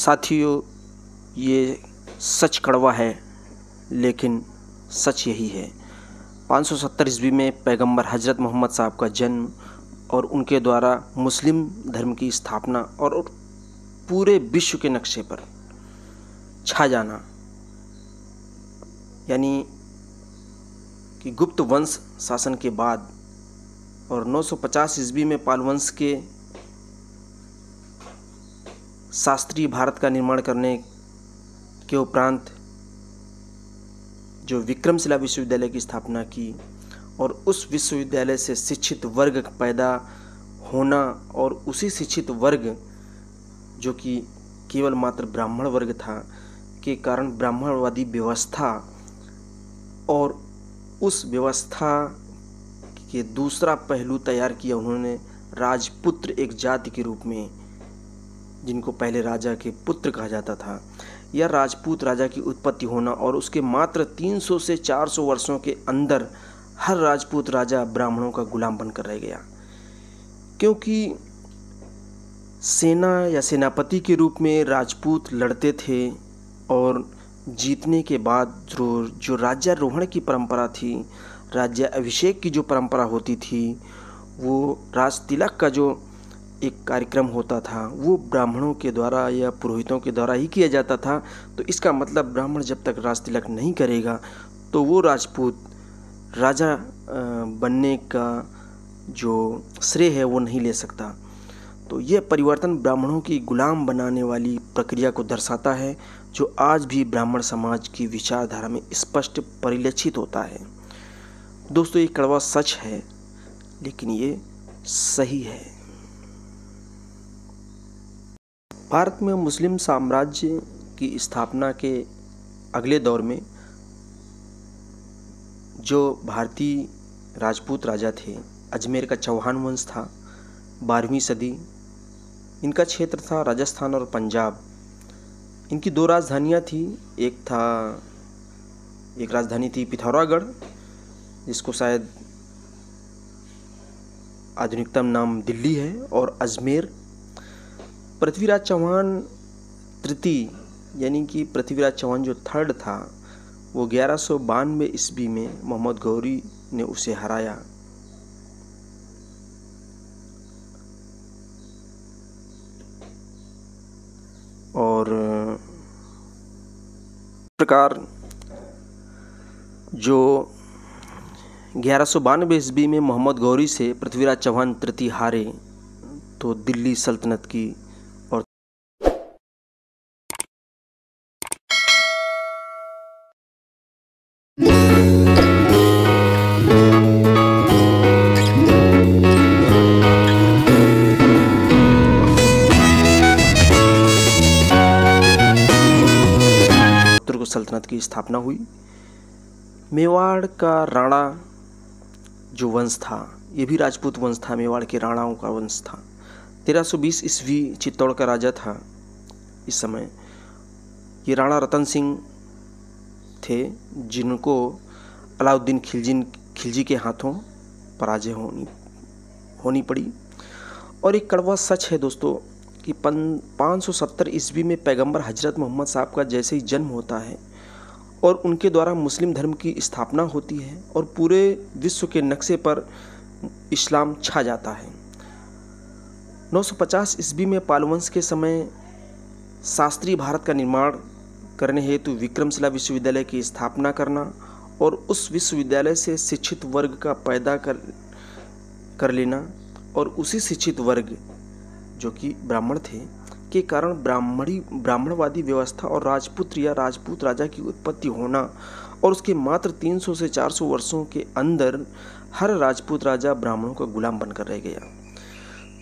साथियों, ये सच कड़वा है लेकिन सच यही है। 570 ईस्वी में पैगंबर हज़रत मोहम्मद साहब का जन्म और उनके द्वारा मुस्लिम धर्म की स्थापना और पूरे विश्व के नक्शे पर छा जाना, यानी कि गुप्त वंश शासन के बाद और 950 ईस्वी में पाल वंश के शास्त्रीय भारत का निर्माण करने के उपरांत जो विक्रमशिला विश्वविद्यालय की स्थापना की और उस विश्वविद्यालय से शिक्षित वर्ग पैदा होना और उसी शिक्षित वर्ग जो कि केवल मात्र ब्राह्मण वर्ग था के कारण ब्राह्मणवादी व्यवस्था और उस व्यवस्था के दूसरा पहलू तैयार किया उन्होंने राजपुत्र, एक जाति के रूप में, जिनको पहले राजा के पुत्र कहा जाता था। यह राजपूत राजा की उत्पत्ति होना और उसके मात्र 300 से 400 वर्षों के अंदर हर राजपूत राजा ब्राह्मणों का गुलाम बनकर रह गया, क्योंकि सेना या सेनापति के रूप में राजपूत लड़ते थे और जीतने के बाद जो राज्यारोहण की परंपरा थी, राज्य अभिषेक की जो परंपरा होती थी, वो राज तिलक का जो एक कार्यक्रम होता था वो ब्राह्मणों के द्वारा या पुरोहितों के द्वारा ही किया जाता था। तो इसका मतलब ब्राह्मण जब तक राज तिलक नहीं करेगा तो वो राजपूत राजा बनने का जो श्रेय है वो नहीं ले सकता। तो ये परिवर्तन ब्राह्मणों की गुलाम बनाने वाली प्रक्रिया को दर्शाता है, जो आज भी ब्राह्मण समाज की विचारधारा में स्पष्ट परिलक्षित होता है। दोस्तों, ये कड़वा सच है लेकिन ये सही है। भारत में मुस्लिम साम्राज्य की स्थापना के अगले दौर में जो भारतीय राजपूत राजा थे, अजमेर का चौहान वंश था, 12वीं सदी, इनका क्षेत्र था राजस्थान और पंजाब। इनकी दो राजधानियाँ थी, एक राजधानी थी पिथौरागढ़, जिसको शायद आधुनिकतम नाम दिल्ली है, और अजमेर। पृथ्वीराज चौहान तृतीय यानी कि पृथ्वीराज चौहान जो थर्ड था, वो 1192 ईस्वी में मोहम्मद गौरी ने उसे हराया। और प्रकार जो 1192 ईस्वी में मोहम्मद गौरी से पृथ्वीराज चौहान तृतीय हारे तो दिल्ली सल्तनत की और तुर्क सल्तनत की स्थापना हुई। मेवाड़ का राणा जो वंश था, ये भी राजपूत वंश था, मेवाड़ के राणाओं का वंश था। 1320 ईस्वी चित्तौड़ का राजा था। इस समय ये राणा रतन सिंह थे, जिनको अलाउद्दीन खिलजी के हाथों पराजय होनी पड़ी। और एक कड़वा सच है दोस्तों कि 570 ईस्वी में पैगंबर हज़रत मोहम्मद साहब का जैसे ही जन्म होता है और उनके द्वारा मुस्लिम धर्म की स्थापना होती है और पूरे विश्व के नक्शे पर इस्लाम छा जाता है। 950 ईस्वी में पाल वंश के समय शास्त्रीय भारत का निर्माण करने हेतु विक्रमशिला विश्वविद्यालय की स्थापना करना और उस विश्वविद्यालय से शिक्षित वर्ग का पैदा कर लेना और उसी शिक्षित वर्ग जो कि ब्राह्मण थे के कारण ब्राह्मणवादी व्यवस्था और राजपुत्र या राजपूत राजा की उत्पत्ति होना और उसके मात्र 300 से 400 वर्षों के अंदर हर राजपूत राजा ब्राह्मणों का गुलाम बनकर रह गया।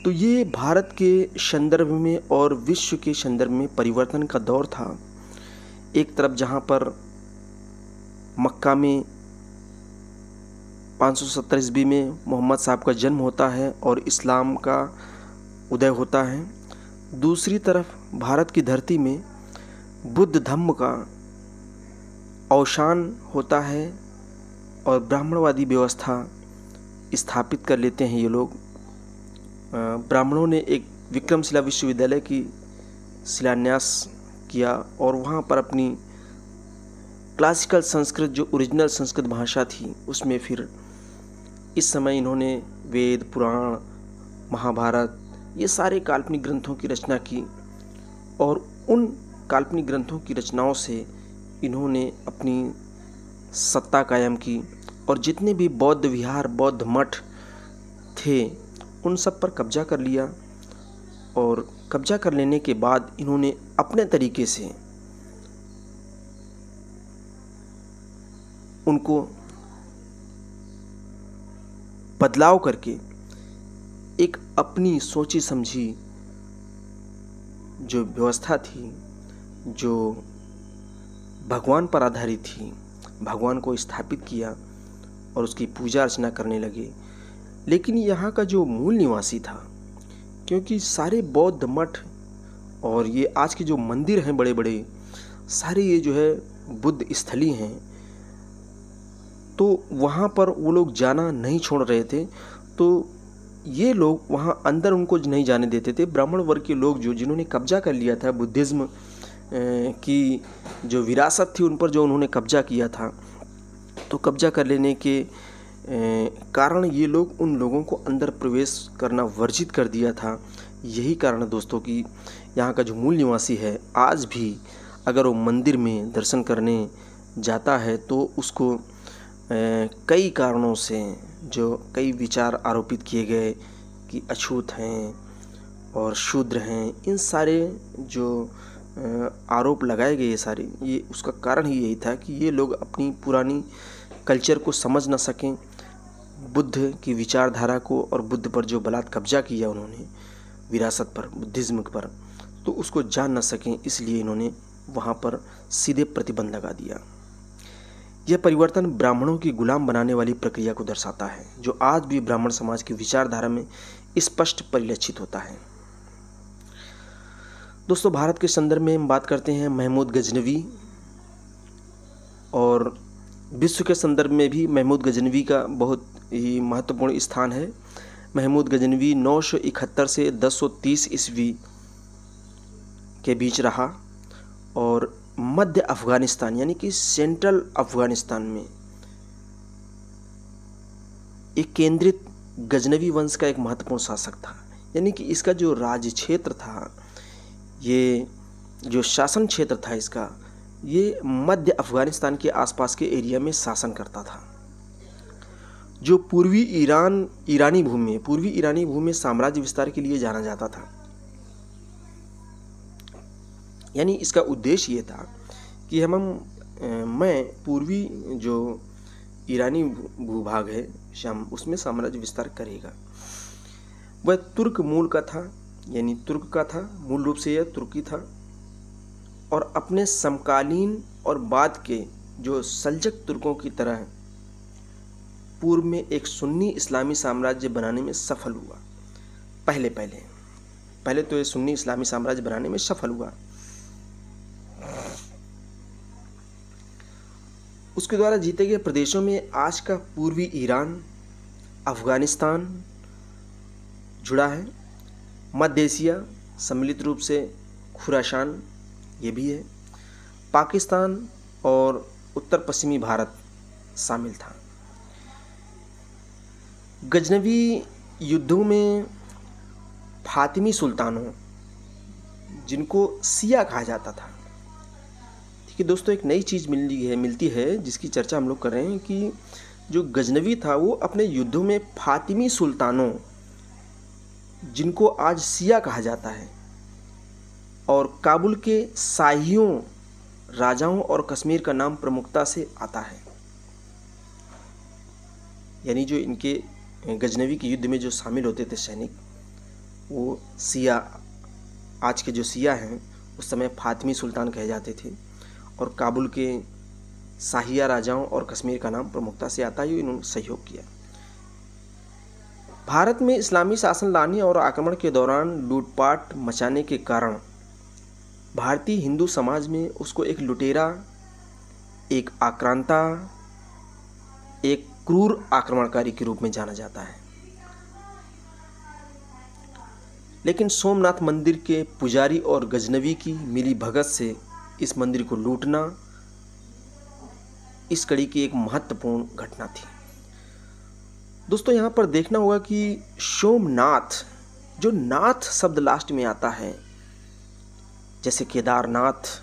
तो ये भारत के संदर्भ में और विश्व के संदर्भ में परिवर्तन का दौर था। एक तरफ जहाँ पर मक्का में 570 ईस्वी में मोहम्मद साहब का जन्म होता है और इस्लाम का उदय होता है, दूसरी तरफ भारत की धरती में बुद्ध धम्म का अवसान होता है और ब्राह्मणवादी व्यवस्था स्थापित कर लेते हैं ये लोग। ब्राह्मणों ने एक विक्रमशिला विश्वविद्यालय की शिलान्यास किया और वहाँ पर अपनी क्लासिकल संस्कृत जो ओरिजिनल संस्कृत भाषा थी उसमें फिर इस समय इन्होंने वेद, पुराण, महाभारत ये सारे काल्पनिक ग्रंथों की रचना की और उन काल्पनिक ग्रंथों की रचनाओं से इन्होंने अपनी सत्ता कायम की और जितने भी बौद्ध विहार, बौद्ध मठ थे उन सब पर कब्जा कर लिया। और कब्जा कर लेने के बाद इन्होंने अपने तरीके से उनको बदलाव करके एक अपनी सोची समझी जो व्यवस्था थी, जो भगवान पर आधारित थी, भगवान को स्थापित किया और उसकी पूजा अर्चना करने लगे। लेकिन यहाँ का जो मूल निवासी था, क्योंकि सारे बौद्ध मठ और ये आज के जो मंदिर हैं बड़े बड़े, सारे ये जो है बुद्ध स्थली हैं, तो वहाँ पर वो लोग जाना नहीं छोड़ रहे थे। तो ये लोग वहाँ अंदर उनको नहीं जाने देते थे। ब्राह्मण वर्ग के लोग जो जिन्होंने कब्जा कर लिया था, बुद्धिज़्म की जो विरासत थी उन पर जो उन्होंने कब्जा किया था, तो कब्जा कर लेने के कारण ये लोग उन लोगों को अंदर प्रवेश करना वर्जित कर दिया था। यही कारण है दोस्तों कि यहाँ का जो मूल निवासी है आज भी अगर वो मंदिर में दर्शन करने जाता है तो उसको कई कारणों से जो कई विचार आरोपित किए गए कि अछूत हैं और शूद्र हैं, इन सारे जो आरोप लगाए गए सारे, ये उसका कारण ही यही था कि ये लोग अपनी पुरानी कल्चर को समझ ना सकें, बुद्ध की विचारधारा को और बुद्ध पर जो बलात् कब्जा किया उन्होंने विरासत पर, बुद्धिज़्म पर, तो उसको जान ना सकें, इसलिए इन्होंने वहाँ पर सीधे प्रतिबंध लगा दिया। यह परिवर्तन ब्राह्मणों की गुलाम बनाने वाली प्रक्रिया को दर्शाता है जो आज भी ब्राह्मण समाज की विचारधारा में स्पष्ट परिलक्षित होता है। दोस्तों, भारत के संदर्भ में हम बात करते हैं महमूद गजनवी, और विश्व के संदर्भ में भी महमूद गजनवी का बहुत ही महत्वपूर्ण स्थान है। महमूद गजनवी 971 से 1030 ईस्वी के बीच रहा और मध्य अफ़गानिस्तान यानी कि सेंट्रल अफ़गानिस्तान में एक केंद्रित गजनवी वंश का एक महत्वपूर्ण शासक था। यानी कि इसका जो राज्य क्षेत्र था, ये जो शासन क्षेत्र था इसका, ये मध्य अफ़गानिस्तान के आसपास के एरिया में शासन करता था। जो पूर्वी ईरानी भूमि में साम्राज्य विस्तार के लिए जाना जाता था। यानी इसका उद्देश्य ये था कि मैं पूर्वी जो ईरानी भूभाग है शाम, उसमें साम्राज्य विस्तार करेगा। वह तुर्क मूल का था, यानी तुर्क का था, मूल रूप से यह तुर्की था, और अपने समकालीन और बाद के जो सल्जक तुर्कों की तरह पूर्व में एक सुन्नी इस्लामी साम्राज्य बनाने में सफल हुआ। पहले तो ये सुन्नी इस्लामी साम्राज्य बनाने में सफल हुआ। उसके द्वारा जीते गए प्रदेशों में आज का पूर्वी ईरान, अफ़गानिस्तान जुड़ा है। मध्य एशिया सम्मिलित रूप से खुरासान ये भी है। पाकिस्तान और उत्तर पश्चिमी भारत शामिल था। गजनवी युद्धों में फातिमी सुल्तानों, जिनको सिया कहा जाता था, ठीक है दोस्तों, एक नई चीज़ मिलती है जिसकी चर्चा हम लोग कर रहे हैं कि जो गजनवी था वो अपने युद्धों में फातिमी सुल्तानों, जिनको आज सिया कहा जाता है, और काबुल के शाहियों, राजाओं और कश्मीर का नाम प्रमुखता से आता है। यानी जो इनके गजनवी के युद्ध में जो शामिल होते थे सैनिक, वो सिया, आज के जो सिया हैं उस समय फातिमी सुल्तान कहे जाते थे, और काबुल के शाहिया राजाओं और कश्मीर का नाम प्रमुखता से आता है। इन्होंने सहयोग किया। भारत में इस्लामी शासन लाने और आक्रमण के दौरान लूटपाट मचाने के कारण भारतीय हिंदू समाज में उसको एक लुटेरा, एक आक्रांता, एक क्रूर आक्रमणकारी के रूप में जाना जाता है। लेकिन सोमनाथ मंदिर के पुजारी और गजनवी की मिली भगत से इस मंदिर को लूटना इस कड़ी की एक महत्वपूर्ण घटना थी। दोस्तों यहाँ पर देखना होगा कि सोमनाथ, जो नाथ शब्द लास्ट में आता है, जैसे केदारनाथ,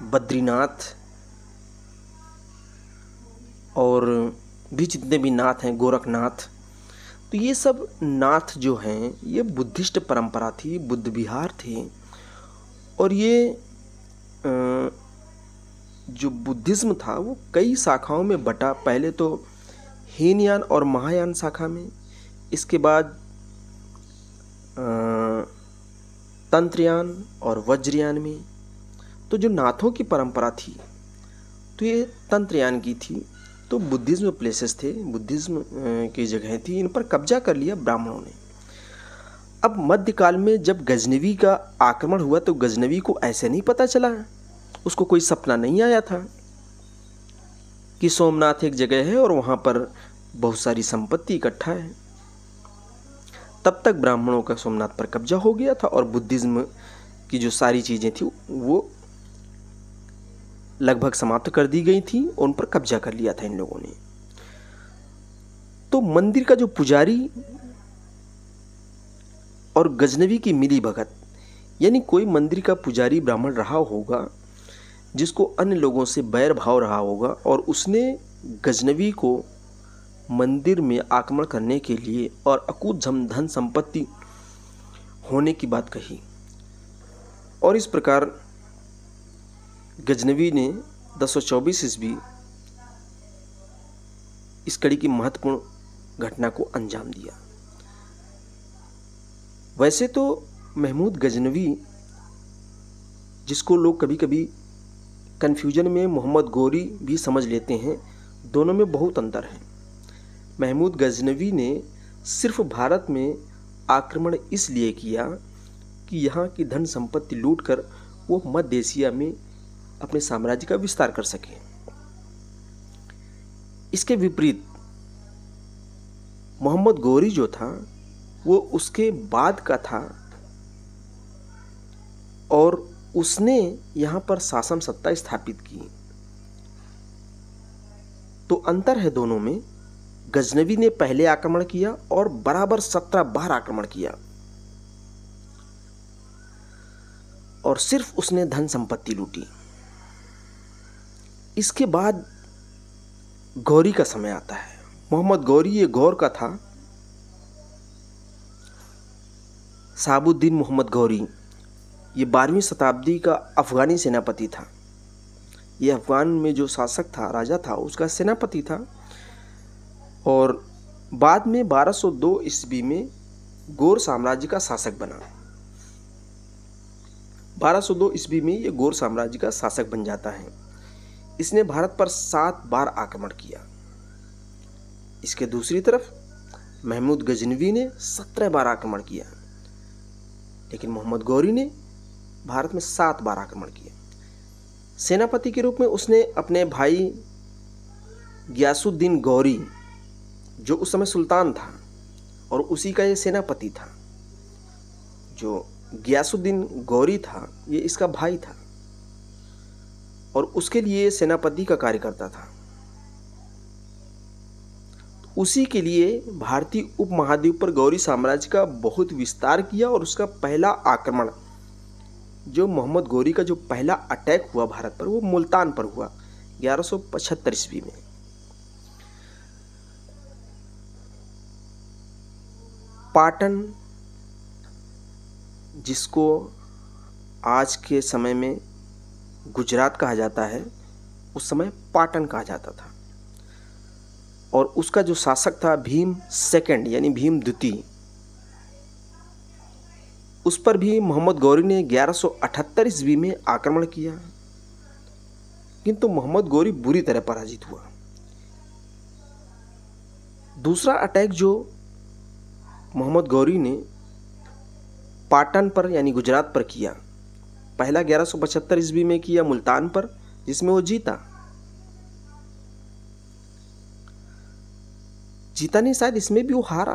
बद्रीनाथ और भी जितने भी नाथ हैं, गोरखनाथ, तो ये सब नाथ जो हैं ये बुद्धिस्ट परंपरा थी, बुद्ध विहार थे। और ये जो बुद्धिज्म था वो कई शाखाओं में बटा। पहले तो हीनयान और महायान शाखा में, इसके बाद तंत्रयान और वज्रयान में। तो जो नाथों की परंपरा थी तो ये तंत्रयान की थी। तो बुद्धिज्म प्लेसेस थे, बुद्धिज्म की जगह थी, इन पर कब्जा कर लिया ब्राह्मणों ने। अब मध्यकाल में जब गजनवी का आक्रमण हुआ तो गजनवी को ऐसे नहीं पता चला, उसको कोई सपना नहीं आया था कि सोमनाथ एक जगह है और वहाँ पर बहुत सारी संपत्ति इकट्ठा है। तब तक ब्राह्मणों का सोमनाथ पर कब्जा हो गया था और बुद्धिज्म की जो सारी चीज़ें थी वो लगभग समाप्त कर दी गई थी, उन पर कब्जा कर लिया था इन लोगों ने। तो मंदिर का जो पुजारी और गजनवी की मिली भगत, यानी कोई मंदिर का पुजारी ब्राह्मण रहा होगा जिसको अन्य लोगों से बैर भाव रहा होगा और उसने गजनवी को मंदिर में आक्रमण करने के लिए और अकूत धन संपत्ति होने की बात कही। और इस प्रकार गजनवी ने 1024 ईस्वी इस कड़ी की महत्वपूर्ण घटना को अंजाम दिया। वैसे तो महमूद गजनवी, जिसको लोग कभी कभी कन्फ्यूजन में मोहम्मद गौरी भी समझ लेते हैं, दोनों में बहुत अंतर है। महमूद गजनवी ने सिर्फ भारत में आक्रमण इसलिए किया कि यहाँ की धन संपत्ति लूटकर वो मध्य एशिया में अपने साम्राज्य का विस्तार कर सके। इसके विपरीत मोहम्मद गौरी जो था वो उसके बाद का था और उसने यहाँ पर शासन सत्ता स्थापित की। तो अंतर है दोनों में। गजनवी ने पहले आक्रमण किया और बराबर 17 बार आक्रमण किया और सिर्फ उसने धन संपत्ति लूटी। इसके बाद गौरी का समय आता है। मोहम्मद गौरी ये गौर का था। शहाबुद्दीन मोहम्मद गौरी ये 12वीं शताब्दी का अफगानी सेनापति था। ये अफगान में जो शासक था, राजा था, उसका सेनापति था और बाद में 1202 ईस्वी में गौर साम्राज्य का शासक बना। 1202 ईस्वी में ये गौर साम्राज्य का शासक बन जाता है। इसने भारत पर 7 बार आक्रमण किया। इसके दूसरी तरफ महमूद गजनवी ने 17 बार आक्रमण किया, लेकिन मोहम्मद गौरी ने भारत में 7 बार आक्रमण किया। सेनापति के रूप में उसने अपने भाई गियासुद्दीन गौरी, जो उस समय सुल्तान था और उसी का ये सेनापति था, जो गियासुद्दीन गौरी था ये इसका भाई था और उसके लिए सेनापति का कार्य करता था। उसी के लिए भारतीय उपमहाद्वीप पर गौरी साम्राज्य का बहुत विस्तार किया और उसका पहला आक्रमण, जो मोहम्मद गौरी का जो पहला अटैक हुआ भारत पर, वो मुल्तान पर हुआ 1175 ईस्वी में। पाटन, जिसको आज के समय में गुजरात कहा जाता है, उस समय पाटन कहा जाता था और उसका जो शासक था भीम सेकंड यानी भीम द्वितीय, उस पर भी मोहम्मद गौरी ने 1178 ईस्वी में आक्रमण किया, किंतु मोहम्मद गौरी बुरी तरह पराजित हुआ। दूसरा अटैक जो मोहम्मद गौरी ने पाटन पर यानी गुजरात पर किया, पहला 1175 ईस्वी में किया मुल्तान पर, जिसमें वो जीता नहीं, शायद इसमें भी वो हारा।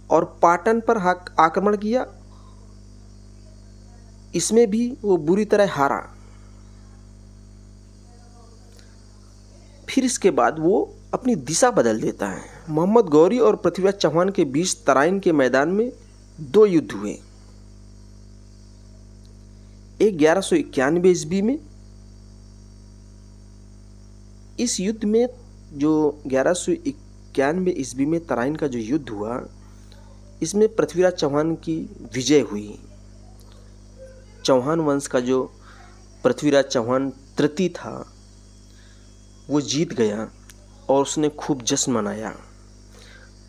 और पाटन पर आक्रमण किया। इसमें भी वो बुरी तरह हारा। फिर इसके बाद वो अपनी दिशा बदल देता है। मोहम्मद गौरी और पृथ्वीराज चौहान के बीच तराइन के मैदान में 2 युद्ध हुए। एक 1191 ईस्वी में। इस युद्ध में जो 1191 ईस्वी में तराइन का जो युद्ध हुआ, इसमें पृथ्वीराज चौहान की विजय हुई। चौहान वंश का जो पृथ्वीराज चौहान तृतीय था वो जीत गया और उसने खूब जश्न मनाया।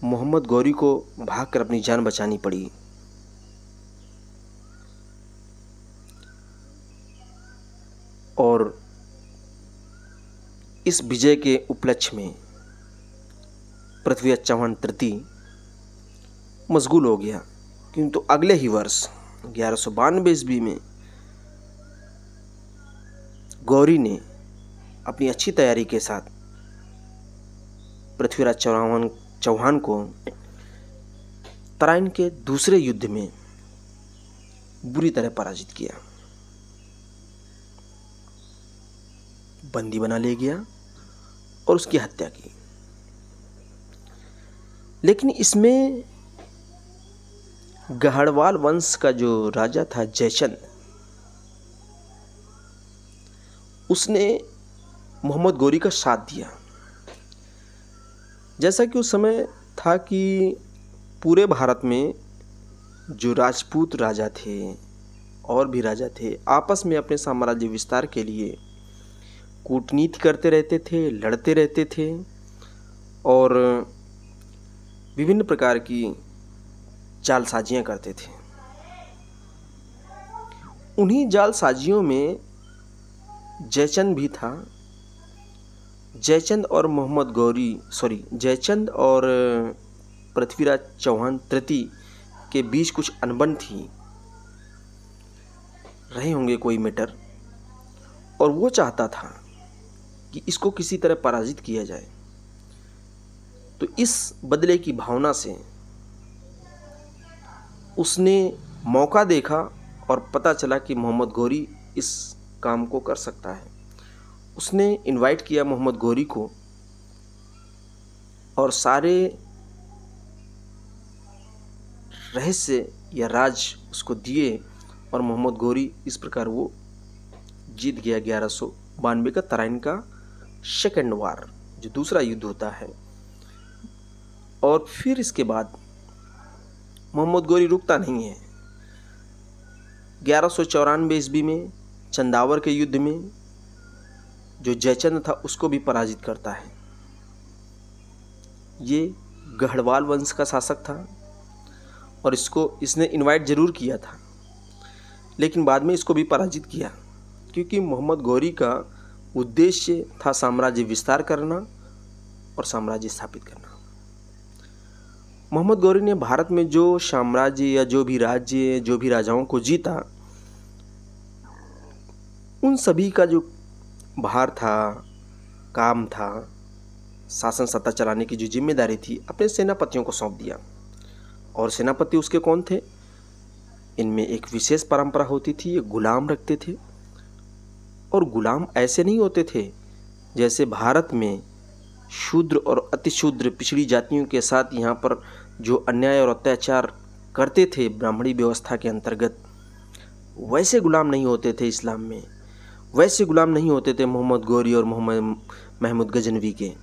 मोहम्मद गौरी को भागकर अपनी जान बचानी पड़ी। और इस विजय के उपलक्ष्य में पृथ्वीराज चौहान तृतीय मशगूल हो गया। किंतु अगले ही वर्ष 1192 ईस्वी में गौरी ने अपनी अच्छी तैयारी के साथ पृथ्वीराज चौहान को तराइन के दूसरे युद्ध में बुरी तरह पराजित किया, बंदी बना ले गया और उसकी हत्या की। लेकिन इसमें गढ़वाल वंश का जो राजा था जयचंद, उसने मोहम्मद गौरी का साथ दिया। जैसा कि उस समय था कि पूरे भारत में जो राजपूत राजा थे और भी राजा थे, आपस में अपने साम्राज्य विस्तार के लिए कूटनीति करते रहते थे, लड़ते रहते थे और विभिन्न प्रकार की जालसाजियां करते थे। उन्हीं जालसाजियों में जयचंद भी था। जयचंद और पृथ्वीराज चौहान तृतीय के बीच कुछ अनबन थी, रहे होंगे कोई मैटर, और वो चाहता था कि इसको किसी तरह पराजित किया जाए। तो इस बदले की भावना से उसने मौका देखा और पता चला कि मोहम्मद गौरी इस काम को कर सकता है। उसने इनवाइट किया मोहम्मद गौरी को और सारे रहस्य या राज उसको दिए और मोहम्मद गौरी इस प्रकार वो जीत गया 1192 का तराइन का सेकेंड वार, जो दूसरा युद्ध होता है। और फिर इसके बाद मोहम्मद गौरी रुकता नहीं है। 1194 ईस्वी में चंदावर के युद्ध में जो जयचंद था उसको भी पराजित करता है। ये गढ़वाल वंश का शासक था और इसने इनवाइट जरूर किया था, लेकिन बाद में इसको भी पराजित किया, क्योंकि मोहम्मद गौरी का उद्देश्य था साम्राज्य विस्तार करना और साम्राज्य स्थापित करना। मोहम्मद गौरी ने भारत में जो साम्राज्य या जो भी राज्य, जो भी राजाओं को जीता, उन सभी का जो भार था, काम था, शासन सत्ता चलाने की जो जिम्मेदारी थी, अपने सेनापतियों को सौंप दिया। और सेनापति उसके कौन थे? इनमें एक विशेष परंपरा होती थी, ये गुलाम रखते थे। और गुलाम ऐसे नहीं होते थे जैसे भारत में शूद्र और अतिशूद्र पिछड़ी जातियों के साथ यहाँ पर जो अन्याय और अत्याचार करते थे ब्राह्मणी व्यवस्था के अंतर्गत, वैसे गुलाम नहीं होते थे इस्लाम में। वैसे गुलाम नहीं होते थे मोहम्मद गौरी और महमूद गजनवी के।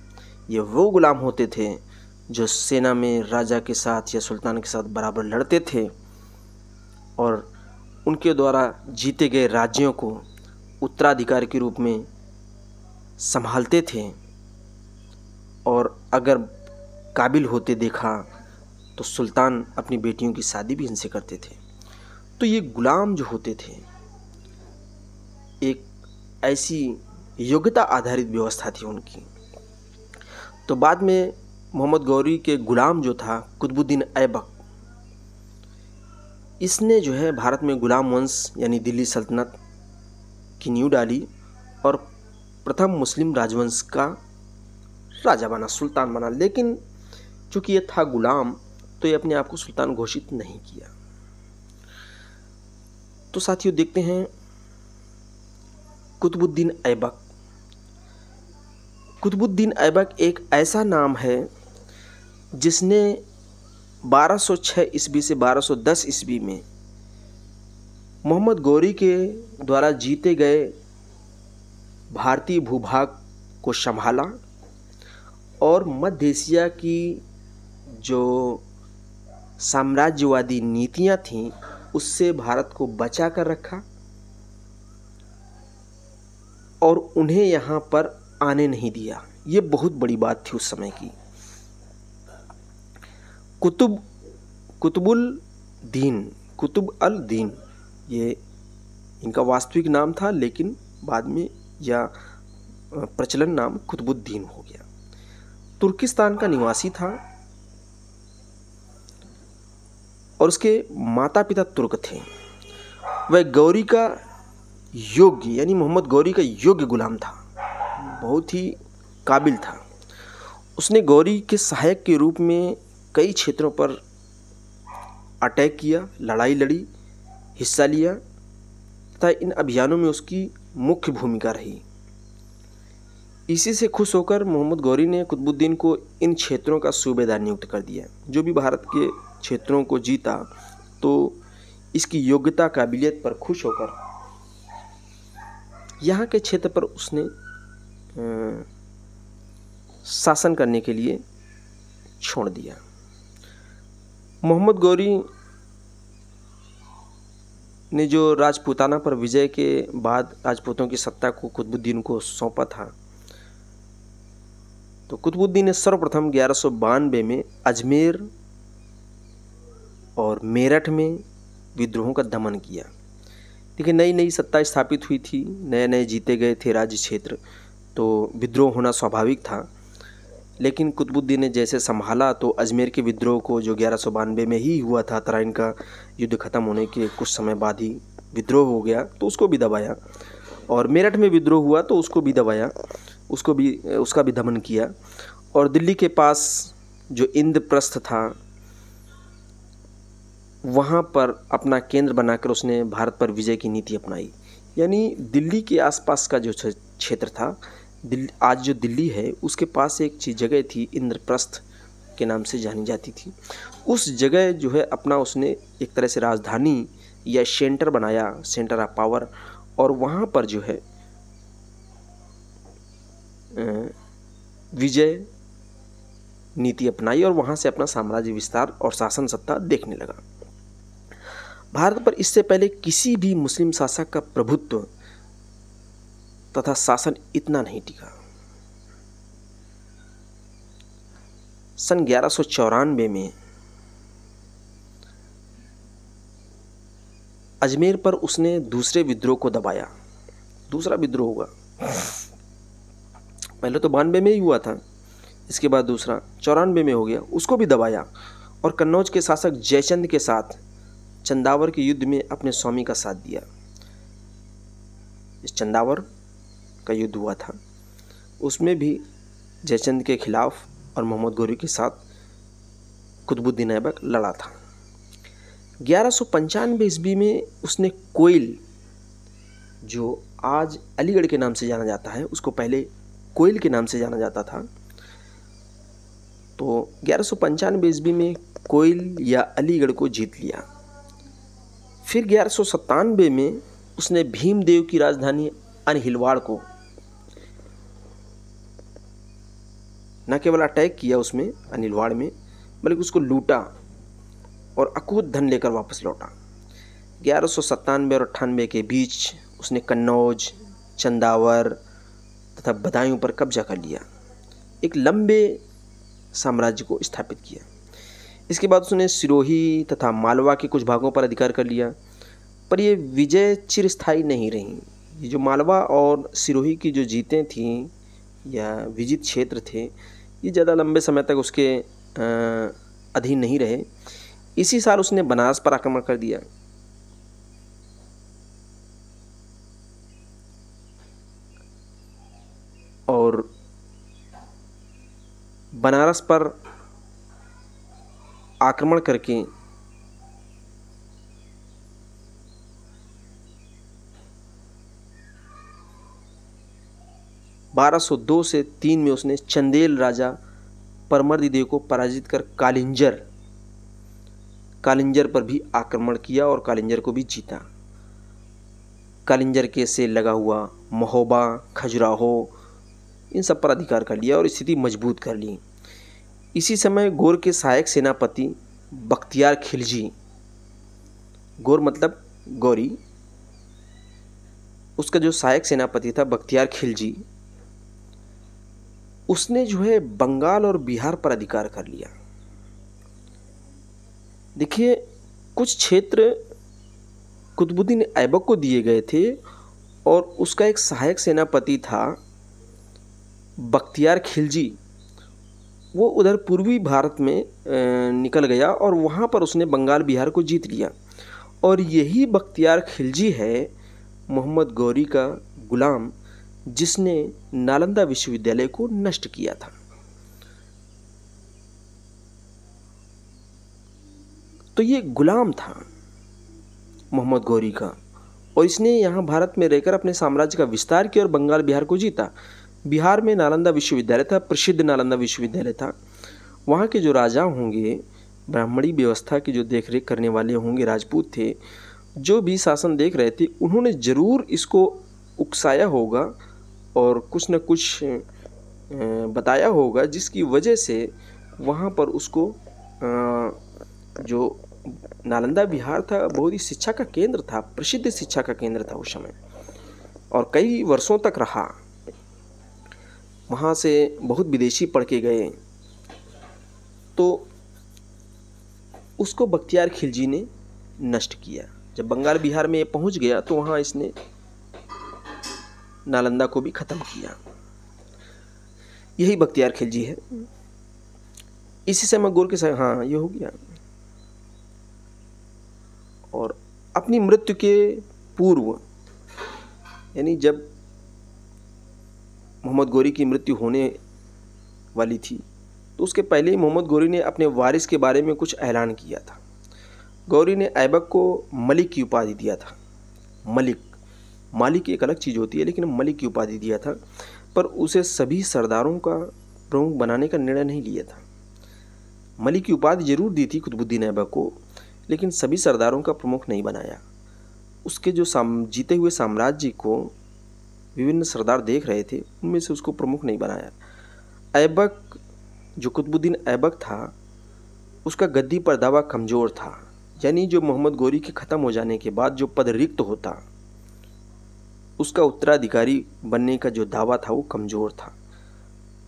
ये वो गुलाम होते थे जो सेना में राजा के साथ या सुल्तान के साथ बराबर लड़ते थे और उनके द्वारा जीते गए राज्यों को उत्तराधिकारी के रूप में संभालते थे, और अगर काबिल होते देखा तो सुल्तान अपनी बेटियों की शादी भी इनसे करते थे। तो ये गुलाम जो होते थे, एक ऐसी योग्यता आधारित व्यवस्था थी उनकी। तो बाद में मोहम्मद गौरी के गुलाम जो था कुतुबुद्दीन ऐबक, इसने जो है भारत में गुलाम वंश यानी दिल्ली सल्तनत की नींव डाली और प्रथम मुस्लिम राजवंश का राजा बना, सुल्तान बना। लेकिन चूंकि ये था गुलाम, तो ये अपने आप को सुल्तान घोषित नहीं किया। तो साथियों देखते हैं कुतुबुद्दीन ऐबक। कुतुबुद्दीन ऐबक एक ऐसा नाम है जिसने 1206 ईस्वी से 1210 ईस्वी में मोहम्मद गौरी के द्वारा जीते गए भारतीय भूभाग को संभाला और मध्य एशिया की जो साम्राज्यवादी नीतियां थीं उससे भारत को बचा कर रखा और उन्हें यहाँ पर आने नहीं दिया। ये बहुत बड़ी बात थी उस समय की। कुतुब अल दीन ये इनका वास्तविक नाम था, लेकिन बाद में यह प्रचलन नाम कुतुबुद्दीन हो गया। तुर्किस्तान का निवासी था और उसके माता पिता तुर्क थे। वह गौरी का योग्य यानी मोहम्मद गौरी का योग्य गुलाम था, बहुत ही काबिल था। उसने गौरी के सहायक के रूप में कई क्षेत्रों पर अटैक किया, लड़ाई लड़ी, हिस्सा लिया तथा इन अभियानों में उसकी मुख्य भूमिका रही। इसी से खुश होकर मोहम्मद गौरी ने कुतुबुद्दीन को इन क्षेत्रों का सूबेदार नियुक्त कर दिया। जो भी भारत के क्षेत्रों को जीता तो इसकी योग्यता काबिलियत पर खुश होकर यहाँ के क्षेत्र पर उसने शासन करने के लिए छोड़ दिया। मोहम्मद गौरी ने जो राजपूताना पर विजय के बाद राजपूतों की सत्ता को कुतुबुद्दीन को सौंपा था, तो कुतुबुद्दीन ने सर्वप्रथम 1192 में अजमेर और मेरठ में विद्रोहों का दमन किया। देखिए नई नई सत्ता स्थापित हुई थी, नए नए जीते गए थे राज्य क्षेत्र, तो विद्रोह होना स्वाभाविक था। लेकिन कुतुबुद्दीन ने जैसे संभाला तो अजमेर के विद्रोह को, जो 1192 में ही हुआ था, तराइन का युद्ध खत्म होने के कुछ समय बाद ही विद्रोह हो गया, तो उसको भी दबाया। और मेरठ में विद्रोह हुआ तो उसको भी दबाया, उसका भी दमन किया। और दिल्ली के पास जो इंद्रप्रस्थ था वहाँ पर अपना केंद्र बनाकर उसने भारत पर विजय की नीति अपनाई। यानी दिल्ली के आसपास का जो क्षेत्र था, आज जो दिल्ली है उसके पास एक जगह थी, इंद्रप्रस्थ के नाम से जानी जाती थी। उस जगह जो है अपना उसने एक तरह से राजधानी या सेंटर बनाया, सेंटर ऑफ पावर, और वहाँ पर जो है विजय नीति अपनाई और वहाँ से अपना साम्राज्य विस्तार और शासन सत्ता देखने लगा। भारत पर इससे पहले किसी भी मुस्लिम शासक का प्रभुत्व तथा शासन इतना नहीं टिका। सन 1194 में अजमेर पर उसने दूसरे विद्रोह को दबाया। दूसरा विद्रोह हुआ, पहले तो 92 में ही हुआ था, इसके बाद दूसरा 94 में हो गया, उसको भी दबाया और कन्नौज के शासक जयचंद के साथ चंदावर के युद्ध में अपने स्वामी का साथ दिया। इस चंदावर का युद्ध हुआ था, उसमें भी जयचंद के खिलाफ और मोहम्मद गौरी के साथ कुतुबुद्दीन ऐबक लड़ा था। 1195 ईस्वी में उसने कोइल, जो आज अलीगढ़ के नाम से जाना जाता है, उसको पहले कोइल के नाम से जाना जाता था, तो 1195 ईस्वी में कोइल या अलीगढ़ को जीत लिया। फिर 1197 में उसने भीमदेव की राजधानी अनहिलवाड़ को न केवल अटैक किया उसमें अनिलवाड़ में, बल्कि उसको लूटा और अकूत धन लेकर वापस लौटा। 1197 और 98 के बीच उसने कन्नौज, चंदावर तथा बदायूं पर कब्जा कर लिया, एक लंबे साम्राज्य को स्थापित किया। इसके बाद उसने सिरोही तथा मालवा के कुछ भागों पर अधिकार कर लिया, पर ये विजय चिरस्थायी नहीं रही। ये जो मालवा और सिरोही की जो जीतें थीं या विजित क्षेत्र थे, ये ज़्यादा लंबे समय तक उसके अधीन नहीं रहे। इसी साल उसने बनारस पर आक्रमण कर दिया। और बनारस पर आक्रमण करके (1202 से 3 में उसने चंदेल राजा परमर्दिदेव को पराजित कर कालिंजर पर भी आक्रमण किया और कालिंजर को भी जीता। कालिंजर के से लगा हुआ महोबा, खजुराहो, इन सब पर अधिकार कर लिया और स्थिति मजबूत कर ली। इसी समय गौर के सहायक सेनापति बख्तियार खिलजी, गौर मतलब गौरी, उसका जो सहायक सेनापति था बख्तियार खिलजी, उसने जो है बंगाल और बिहार पर अधिकार कर लिया। देखिए, कुछ क्षेत्र कुतुबुद्दीन ऐबक को दिए गए थे और उसका एक सहायक सेनापति था बख्तियार खिलजी, वो उधर पूर्वी भारत में निकल गया और वहाँ पर उसने बंगाल बिहार को जीत लिया। और यही बख्तियार खिलजी है मोहम्मद गौरी का गुलाम, जिसने नालंदा विश्वविद्यालय को नष्ट किया था। तो ये गुलाम था मोहम्मद गौरी का, और इसने यहाँ भारत में रहकर अपने साम्राज्य का विस्तार किया और बंगाल बिहार को जीता। बिहार में नालंदा विश्वविद्यालय था, प्रसिद्ध नालंदा विश्वविद्यालय था। वहाँ के जो राजा होंगे, ब्राह्मणी व्यवस्था की जो देखरेख करने वाले होंगे, राजपूत थे, जो भी शासन देख रहे थे, उन्होंने ज़रूर इसको उकसाया होगा और कुछ न कुछ बताया होगा, जिसकी वजह से वहाँ पर उसको जो नालंदा बिहार था बहुत ही शिक्षा का केंद्र था, प्रसिद्ध शिक्षा का केंद्र था उस समय, और कई वर्षों तक रहा। वहाँ से बहुत विदेशी पढ़ के गए, तो उसको बख्तियार खिलजी ने नष्ट किया। जब बंगाल बिहार में ये पहुँच गया तो वहाँ इसने नालंदा को भी ख़त्म किया। यही बख्तियार खिलजी है। इसी समय गोर के हाँ, ये हो गया। और अपनी मृत्यु के पूर्व, यानी जब मोहम्मद गौरी की मृत्यु होने वाली थी, तो उसके पहले ही मोहम्मद गौरी ने अपने वारिस के बारे में कुछ ऐलान किया था। गौरी ने ऐबक को मलिक की उपाधि दिया था। मालिक एक अलग चीज़ होती है, लेकिन मलिक की उपाधि दिया था, पर उसे सभी सरदारों का प्रमुख बनाने का निर्णय नहीं लिया था। मलिक की उपाधि जरूर दी थी कुतुबुद्दीन ऐबक को, लेकिन सभी सरदारों का प्रमुख नहीं बनाया। उसके जो जीते हुए साम्राज्य को विभिन्न सरदार देख रहे थे, उनमें से उसको प्रमुख नहीं बनाया। ऐबक, जो कुतुबुद्दीन ऐबक था, उसका गद्दी पर दावा कमज़ोर था, यानी जो मोहम्मद गौरी के ख़त्म हो जाने के बाद जो पद रिक्त होता, उसका उत्तराधिकारी बनने का जो दावा था वो कमज़ोर था।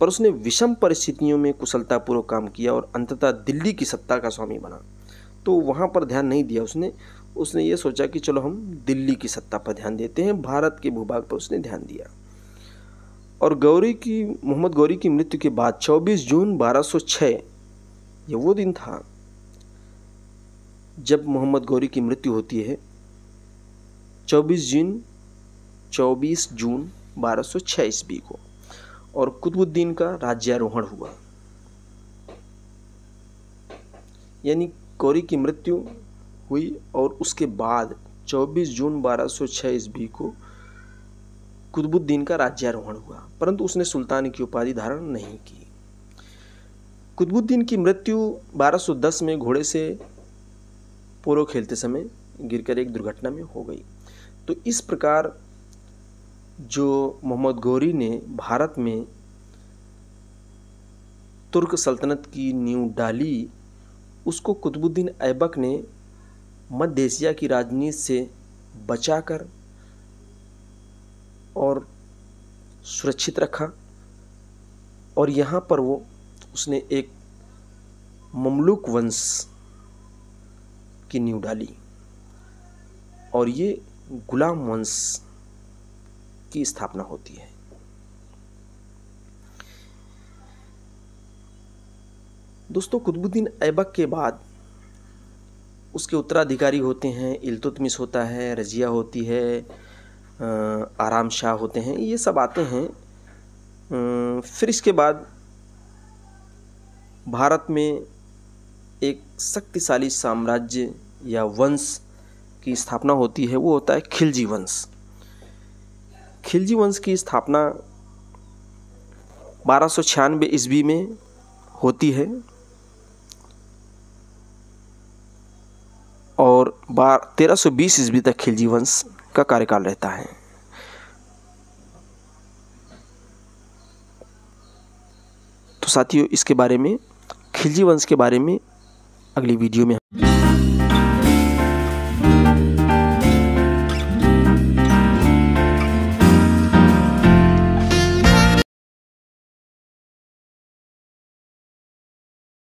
पर उसने विषम परिस्थितियों में कुशलतापूर्वक काम किया और अंततः दिल्ली की सत्ता का स्वामी बना। तो वहाँ पर ध्यान नहीं दिया उसने ये सोचा कि चलो हम दिल्ली की सत्ता पर ध्यान देते हैं, भारत के भूभाग पर उसने ध्यान दिया। और मोहम्मद गौरी की मृत्यु के बाद 24 जून 1206, ये वो दिन था जब मोहम्मद गौरी की मृत्यु होती है। 24 जून 1206 ईस्वी को, और कुतुबुद्दीन का राज्यारोहण हुआ। यानी गौरी की मृत्यु हुई और उसके बाद 24 जून 1206 ईस्वी को कुतुबुद्दीन का राज्यारोहण हुआ, परंतु उसने सुल्तान की उपाधि धारण नहीं की। कुतुबुद्दीन की मृत्यु 1210 में घोड़े से पोलो खेलते समय गिरकर एक दुर्घटना में हो गई। तो इस प्रकार जो मोहम्मद गौरी ने भारत में तुर्क सल्तनत की नींव डाली, उसको कुतुबुद्दीन ऐबक ने मध्य एशिया की राजनीति से बचाकर और सुरक्षित रखा, और यहाँ पर उसने एक ममलूक वंश की नींव डाली, और ये गुलाम वंश की स्थापना होती है। दोस्तों, कुतुबुद्दीन ऐबक के बाद उसके उत्तराधिकारी होते हैं, इल्तुतमिश होता है, रजिया होती है, आराम शाह होते हैं, ये सब आते हैं। फिर इसके बाद भारत में एक शक्तिशाली साम्राज्य या वंश की स्थापना होती है, वो होता है खिलजी वंश। खिलजी वंश की स्थापना 1296 ईस्वी में होती है और 1320 ईस्वी तक खिलजी वंश का कार्यकाल रहता है। तो साथियों, इसके बारे में, खिलजी वंश के बारे में अगली वीडियो में